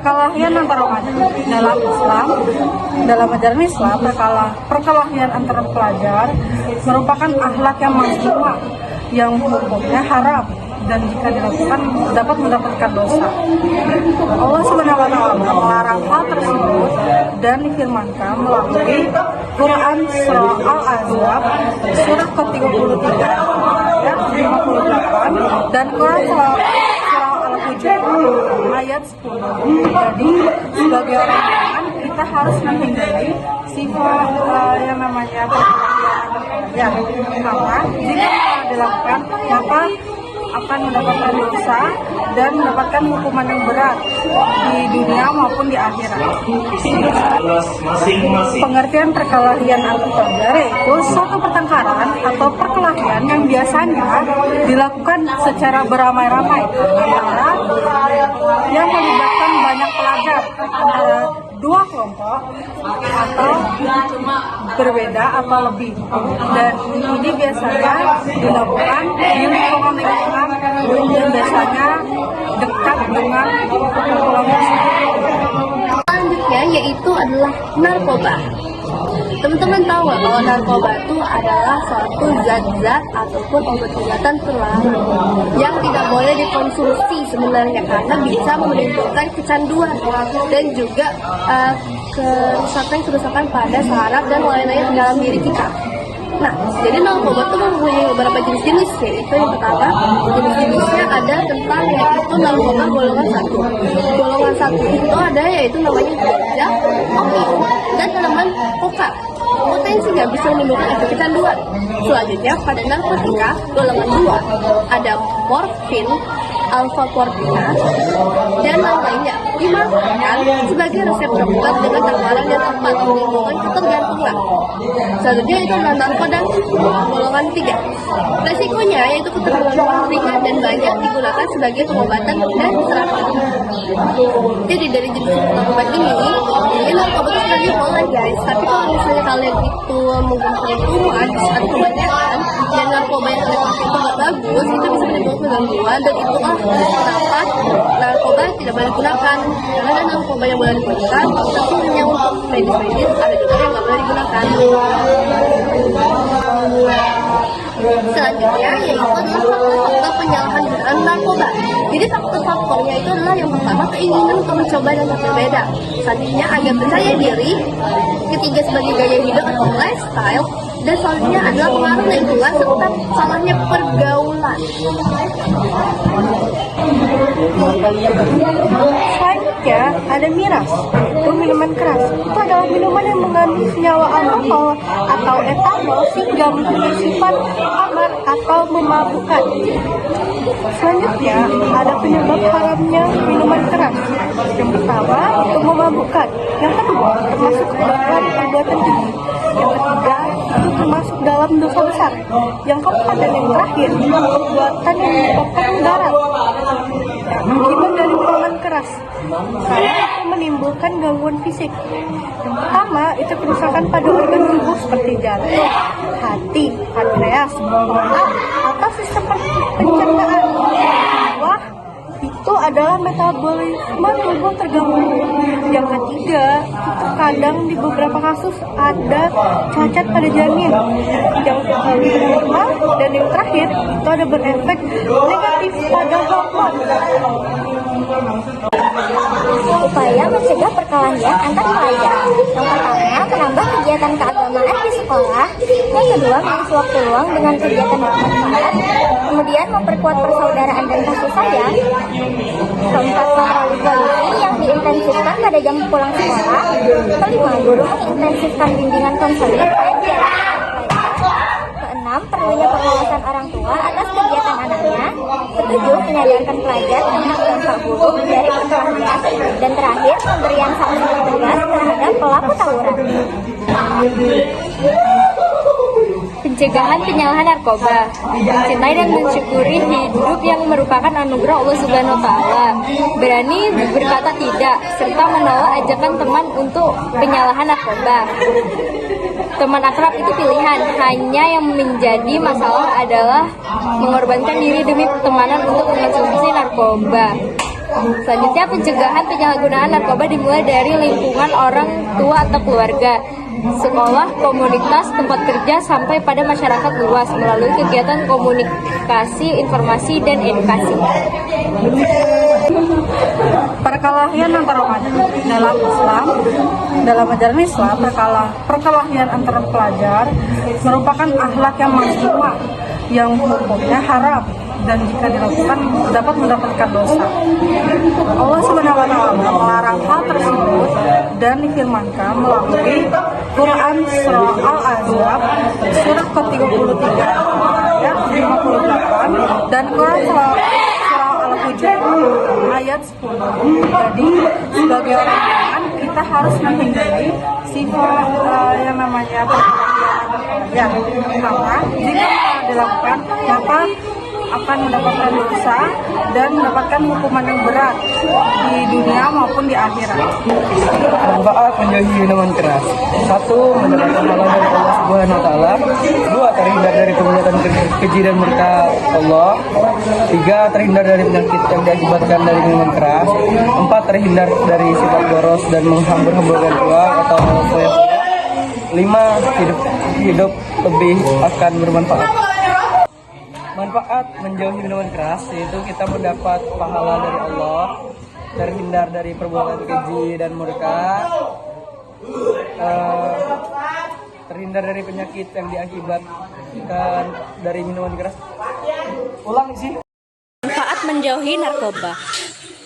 perkelahian antar remaja dalam ajaran Islam, perkelahian antara pelajar merupakan akhlak yang mazmumah yang hukumnya haram dan jika dilakukan dapat mendapatkan dosa. Allah Subhanahu wa Ta'ala melarang hal tersebut dan difirmankan melalui Quran Surah Al-Ahzab surah ke-33 ayat 58 dan Quran Surah Al-Hujurat ayat 10. Jadi sebagai orang beriman kita harus menghindari sifat yang namanya perkelahian karena jika dilakukan maka akan mendapatkan dosa dan mendapatkan hukuman yang berat di dunia maupun di akhirat. Pengertian perkelahian antar yaitu suatu pertengkaran atau perkelahian yang biasanya dilakukan secara beramai-ramai antara yang melibatkan banyak pelajar antara dua kelompok atau berbeda atau lebih, dan ini biasanya dilakukan di lingkungan yang biasanya dekat dengan kelompok. Selanjutnya yaitu adalah narkoba. Teman-teman tahu nggak kalau narkoba itu adalah suatu zat-zat ataupun obat-obatan terlarang yang tidak boleh dikonsumsi sebenarnya karena bisa menimbulkan kecanduan dan juga kerusakan pada saraf dan lain-lain di dalam diri kita. Nah, jadi narkoba itu mempunyai beberapa jenis-jenis, yaitu yang pertama, jenis-jenisnya ada tentang yaitu narkoba golongan 1. Golongan 1 itu ada yaitu namanya ganja, opium, dan tanaman koka. Potensinya bisa menimbulkan efek kecanduan. Selanjutnya, pada narkotika golongan 2 ada morfin, alfa-portina, dan lain-lainnya dimanfaatkan sebagai resep obat dengan tawaran yang tepat menimbulkan ketergantungan. Selanjutnya itu adalah narkoba golongan 3. Resikonya yaitu ketergantungan ringan dan banyak digunakan sebagai pengobatan dan terapi. Jadi dari jenis narkoba ini narkoba itu sebenarnya boleh guys, tapi kalau misalnya kalian itu menggunakan too much atau kebanyakan dan narkoba yang kalian pakai itu nggak bagus, itu bisa menimbulkan gangguan, dan itulah kenapa narkoba tidak boleh digunakan. Karena ada narkoba yang boleh digunakan, tapi hanya untuk medis, ada juga yang nggak boleh digunakan. Selanjutnya yaitu adalah faktor-faktor penyalahan penggunaan narkoba. Jadi faktor-faktornya itu adalah yang pertama keinginan untuk mencoba dan berbeda. Selanjutnya agak percaya diri. Ketiga sebagai gaya hidup atau lifestyle. Dan selanjutnya adalah pengaruh lingkungan serta salahnya pergaulan. Selanjutnya ada miras, itu minuman keras. Itu adalah minuman yang mengandung senyawa alkohol atau etanol sehingga mempunyai sifat amar atau memabukkan. Selanjutnya ada penyebab haramnya minuman keras. Yang pertama itu memabukkan. Yang kedua termasuk perbuatan keji. Yang ketiga itu termasuk dalam dosa besar. Yang keempat dan yang terakhir perbuatan yang menyebabkan mudarat. Akibat dari minuman keras itu menimbulkan gangguan fisik. Yang pertama itu kerusakan pada organ tubuh seperti jantung, hati, pankreas, otak, atau sistem pencernaan. Wah, itu adalah metabolisme tubuh terganggu. Yang ketiga, terkadang di beberapa kasus ada cacat pada janin. Yang kelima dan yang terakhir itu ada berefek negatif pada hormon. Upaya mencegah perkelahian antar pelajar. Yang pertama, menambah kegiatan keagamaan di sekolah. Yang kedua, mengisi waktu luang dengan kegiatan bermanfaat. Kemudian, memperkuat persaudaraan dan kasih sayang. Keempat, melalui polisi yang diintensifkan pada jam pulang sekolah. Kelima, guru mengintensifkan bimbingan konseling. Keenam, perlunya pengawasan orang tua atas kegiatan anaknya. Ketujuh, menyadarkan pelajar tentang dampak buruk dari perkelahian. Dan terakhir, pemberian sanksi tegas terhadap pelaku tawuran. Pencegahan penyalahan narkoba. Mencintai dan mensyukuri hidup yang merupakan anugerah Allah Subhanahu wa Ta'ala. Berani berkata tidak serta menolak ajakan teman untuk penyalahan narkoba. Teman akrab itu pilihan, hanya yang menjadi masalah adalah mengorbankan diri demi pertemanan untuk mengkonsumsi narkoba. Selanjutnya, pencegahan penyalahgunaan narkoba dimulai dari lingkungan orang tua atau keluarga, sekolah, komunitas, tempat kerja, sampai pada masyarakat luas melalui kegiatan komunikasi, informasi, dan edukasi. Perkelahian antar umat dalam Islam, dalam ajaran Islam, perkelahian antara pelajar merupakan akhlak yang mazmumah yang hukumnya haram dan jika dilakukan dapat mendapatkan dosa. Allah Subhanahu wa taala melarang hal tersebut dan difirmankan melalui Quran surah Al-Ahzab surah ke-33 ayat 58 dan Quran surah Al-Hujurat ayat 10. Jadi sebagai orang beriman kita harus menghindari sifat yang namanya perkelahian karena jika dilakukan maka akan mendapatkan dosa dan mendapatkan hukuman yang berat di dunia maupun di akhirat. Manfaat menjauhi minuman keras. 1. Mendapatkan pahala dari Allah Subhanahu wa taala. 2. Terhindar dari perbuatan keji dan murka Allah. 3. Terhindar dari penyakit yang diakibatkan dari minuman keras. 4. Terhindar dari sifat boros dan menghambur-hamburkan uang atau foya-foya. 5. Hidup lebih akan bermanfaat. Manfaat menjauhi minuman keras yaitu kita mendapat pahala dari Allah, terhindar dari perbuatan keji dan murka, terhindar dari penyakit yang diakibatkan dari minuman keras. Ulang sih. Manfaat menjauhi narkoba.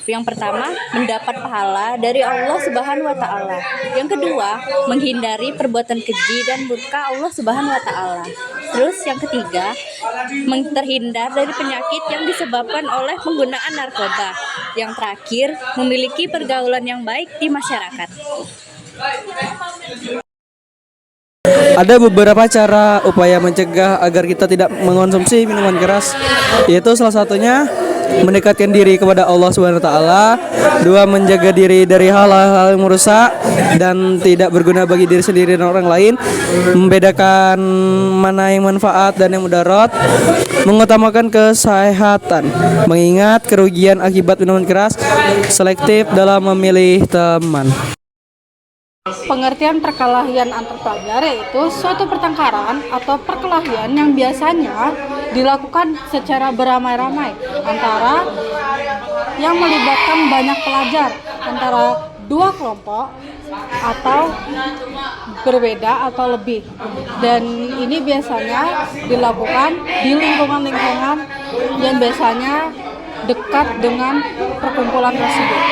Yang pertama, mendapat pahala dari Allah Subhanahu wa taala. Yang kedua, menghindari perbuatan keji dan murka Allah Subhanahu wa taala. Terus yang ketiga, terhindar dari penyakit yang disebabkan oleh penggunaan narkoba. Yang terakhir, memiliki pergaulan yang baik di masyarakat. Ada beberapa cara upaya mencegah agar kita tidak mengonsumsi minuman keras, yaitu salah satunya mendekatkan diri kepada Allah Subhanahu wa taala, 2. menjaga diri dari hal-hal yang merusak dan tidak berguna bagi diri sendiri dan orang lain, membedakan mana yang manfaat dan yang mudarat, mengutamakan kesehatan, mengingat kerugian akibat minuman keras, selektif dalam memilih teman. Pengertian perkelahian antar pelajar yaitu suatu pertengkaran atau perkelahian yang biasanya dilakukan secara beramai-ramai antara yang melibatkan banyak pelajar antara dua kelompok atau berbeda atau lebih, dan ini biasanya dilakukan di lingkungan-lingkungan yang biasanya dekat dengan perkumpulan tersebut.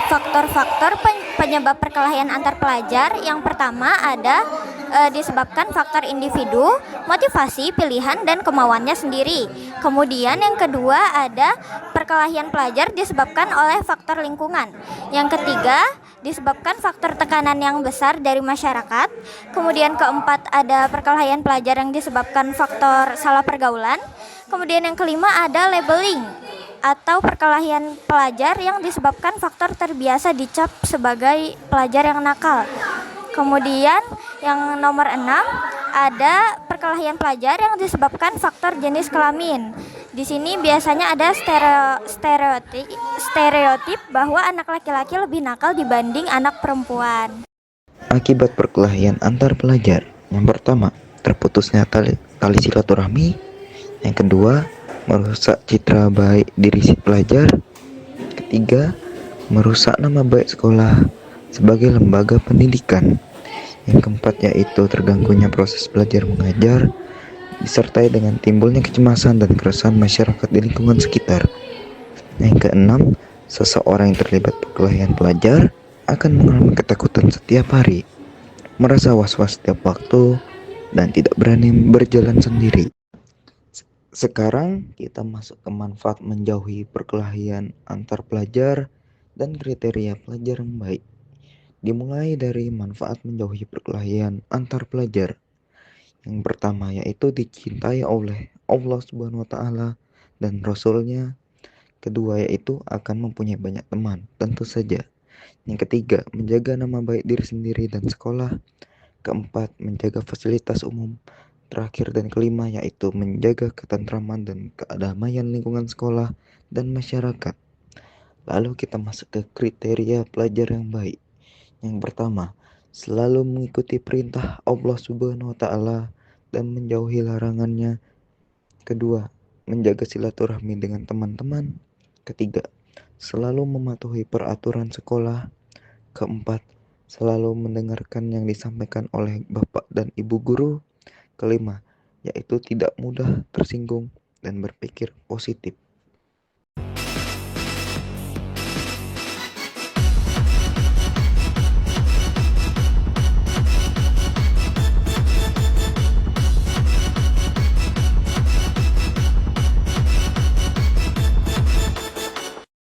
Faktor-faktor penyebab perkelahian antar pelajar, yang pertama ada disebabkan faktor individu, motivasi, pilihan, dan kemauannya sendiri. Kemudian yang kedua ada perkelahian pelajar disebabkan oleh faktor lingkungan. Yang ketiga disebabkan faktor tekanan yang besar dari masyarakat. Kemudian keempat ada perkelahian pelajar yang disebabkan faktor salah pergaulan. Kemudian yang kelima ada labeling atau perkelahian pelajar yang disebabkan faktor terbiasa dicap sebagai pelajar yang nakal. Kemudian yang nomor 6 ada perkelahian pelajar yang disebabkan faktor jenis kelamin. Di sini biasanya ada stereotip bahwa anak laki-laki lebih nakal dibanding anak perempuan. Akibat perkelahian antar pelajar, yang pertama terputusnya tali silaturahmi, yang kedua merusak citra baik diri si pelajar, ketiga merusak nama baik sekolah sebagai lembaga pendidikan, yang keempat yaitu terganggunya proses belajar mengajar disertai dengan timbulnya kecemasan dan keresahan masyarakat di lingkungan sekitar. Yang keenam, seseorang yang terlibat perkelahian pelajar akan mengalami ketakutan setiap hari, merasa was-was setiap waktu, dan tidak berani berjalan sendiri. Sekarang kita masuk ke manfaat menjauhi perkelahian antar pelajar dan kriteria pelajar yang baik. Dimulai dari manfaat menjauhi perkelahian antar pelajar. Yang pertama yaitu dicintai oleh Allah Subhanahu wa taala dan Rasulnya. Kedua yaitu akan mempunyai banyak teman, tentu saja. Yang ketiga, menjaga nama baik diri sendiri dan sekolah. Keempat, menjaga fasilitas umum. terakhir dan kelima yaitu menjaga ketentraman dan kedamaian lingkungan sekolah dan masyarakat. Lalu kita masuk ke kriteria pelajar yang baik. Yang pertama, selalu mengikuti perintah Allah Subhanahu wa taala dan menjauhi larangannya. Kedua, menjaga silaturahmi dengan teman-teman. Ketiga, selalu mematuhi peraturan sekolah. Keempat, selalu mendengarkan yang disampaikan oleh bapak dan ibu guru. Kelima, yaitu tidak mudah tersinggung dan berpikir positif.